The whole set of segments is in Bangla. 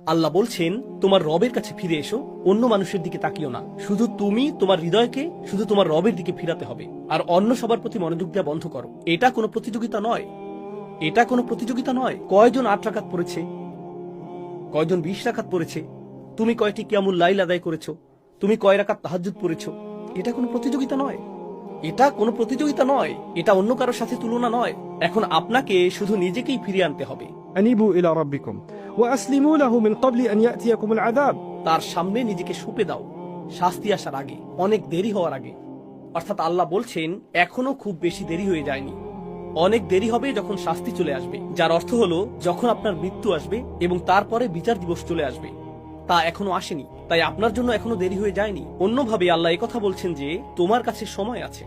আল্লাহ বলছেন, তোমার রবের কাছে ফিরে এসো, অন্য মানুষের দিকে তাকিও না। শুধু তুমি তোমার হৃদয়কে শুধু তোমার রবের দিকে ফিরাতে হবে, আর অন্য সবার প্রতি মনোযোগ দেওয়া বন্ধ করো। এটা কোনো প্রতিযোগিতা নয়, এটা কোনো প্রতিযোগিতা নয়। কয়জন 8 রাকাত পড়েছে, কয়জন 20 রাকাত পড়েছে, তুমি কয়টি কিয়ামুল লাইল আদায় করেছো, তুমি কয় রাকাত তাহাজ্জুদ পড়েছো। এটা কোনো প্রতিযোগিতা নয়, এটা কোনো প্রতিযোগিতা নয়, এটা অন্য কারোর সাথে তুলনা নয়। এখন আপনাকে শুধু নিজেকেই ফিরিয়ে আনতে হবে। أنيبوا إلى ربكم وأسلموا له من قبل أن يأتيكم العذاب তার সামনে নিজেকে সঁপে দাও, শাস্তি আসার আগে, অনেক দেরি হওয়ার আগে। অর্থাৎ আল্লাহ বলছেন, এখনো খুব বেশি দেরি হয়ে যায়নি, অনেক দেরি হবে যখন শাস্তি চলে আসবে, যার অর্থ হলো যখন আপনার মৃত্যু আসবে এবং তারপরে বিচার দিবস চলে আসবে। তা এখনো আসেনি, তাই আপনার জন্য এখনো দেরি হয়ে যায়নি। অন্যভাবে আল্লাহ একথা বলছেন যে তোমার কাছে সময় আছে,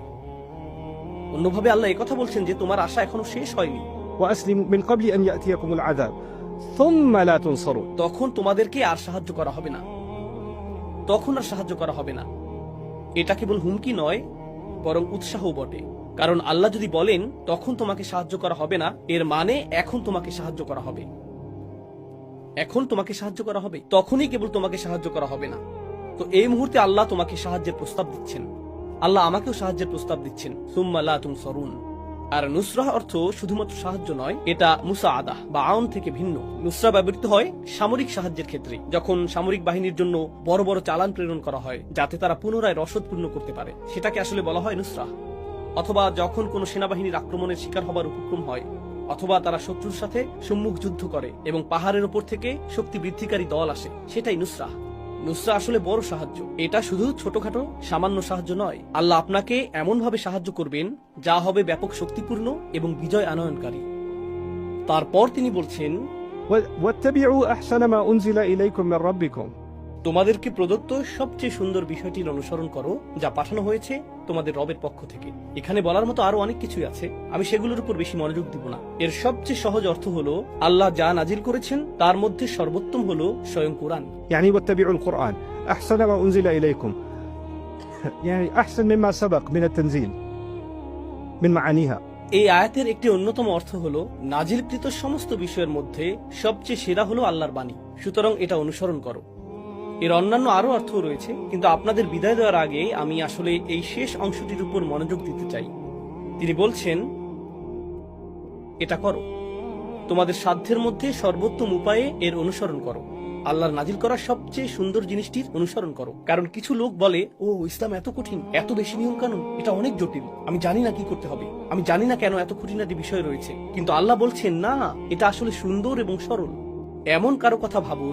অন্যভাবে আল্লাহ একথা বলছেন যে তোমার আশা এখনো শেষ হয়নি। وأسلموا من قبل أن يأتيكم العذاب ثم لا تنصرون তখন তোমাদেরকে আর সাহায্য করা হবে না, তখন আর সাহায্য করা হবে না। এটা কেবল হুমকি নয়, বরং উৎসাহও বটে। কারণ আল্লাহ যদি বলেন তখন তোমাকে সাহায্য করা হবে না, এর মানে এখন তোমাকে সাহায্য করা হবে, এখন তোমাকে সাহায্য করা হবে, তখনই কেবল তোমাকে সাহায্য করা হবে না। তো এই মুহূর্তে আল্লাহ তোমাকে সাহায্যের প্রস্তাব দিচ্ছেন, আল্লাহ আমাকেও সাহায্যের প্রস্তাব দিচ্ছেন। সুম্মা লা তুনসরুন। আর নুসরাহ অর্থ শুধুমাত্র সাহায্য নয়, এটা মুসাআদাহ বা আউন থেকে ভিন্ন। নুসরা ব্যবহৃত হয় সামরিক সাহায্যের ক্ষেত্রে, যখন সামরিক বাহিনীর জন্য বড় বড় চালান প্রেরণ করা হয় যাতে তারা পুনরায় রসদ পূর্ণ করতে পারে, সেটাকে আসলে বলা হয় নুসরাহ। অথবা যখন কোনো সেনাবাহিনীর আক্রমণের শিকার হবার উপক্রম হয়, অথবা তারা শত্রুর সাথে সম্মুখ যুদ্ধ করে এবং পাহাড়ের উপর থেকে শক্তি বৃদ্ধিকারী দল আসে, সেটাই নুসরাহ। নুসরা আসলে বড় সাহায্য, এটা শুধু ছোটখাটো সামান্য সাহায্য নয়। আল্লাহ আপনাকে এমন ভাবে সাহায্য করবেন যা হবে ব্যাপক শক্তিপূর্ণ এবং বিজয় আনয়নকারী। তারপর তিনি বলছেন, واتبعوا أحسن ما أنزل إليكم من ربكم তোমাদেরকে প্রদত্ত সবচেয়ে সুন্দর বিষয়টির অনুসরণ করো যা পাঠানো হয়েছে তোমাদের রবের পক্ষ থেকে। এখানে বলার মতো আরো অনেক কিছুই আছে, আমি সেগুলোর উপর বেশি মনোযোগ দিব না। এর সবচেয়ে সহজ অর্থ হলো আল্লাহ যা নাজিল করেছেন তার মধ্যে সর্বোত্তম হলো স্বয়ং কোরআন। يعني واتبعوا القرآن أحسن ما أنزل إليكم يعني أحسن مما سبق من التنزيل من معانيها। এই আয়াতের একটি অন্যতম অর্থ হলো নাজিলকৃত সমস্ত বিষয়ের মধ্যে সবচেয়ে সেরা হলো আল্লাহর বাণী, সুতরাং এটা অনুসরণ করো। এর অন্যান্য আরো অর্থ রয়েছে, কিন্তু আপনাদের বিদায় দেওয়ার আগে আমি আসলে এই শেষ অংশটির উপর মনোযোগ দিতে চাই। তিনি বলছেন, এটা করো, তোমাদের সাধ্যের মধ্যে সর্বোত্তম উপায়ে এর অনুসরণ করো, আল্লাহর নাজিল করা সবচেয়ে সুন্দর জিনিসটির অনুসরণ করো। কারণ কিছু লোক বলে, ও ইসলাম এত কঠিন, এত বেশি নিয়ম কানুন, এটা অনেক জটিল, আমি জানি না কি করতে হবে, আমি জানি না কেন এত খুঁটিনাটি বিষয় রয়েছে। কিন্তু আল্লাহ বলছেন, না, এটা আসলে সুন্দর এবং সরল। এমন কারো কথা ভাবুন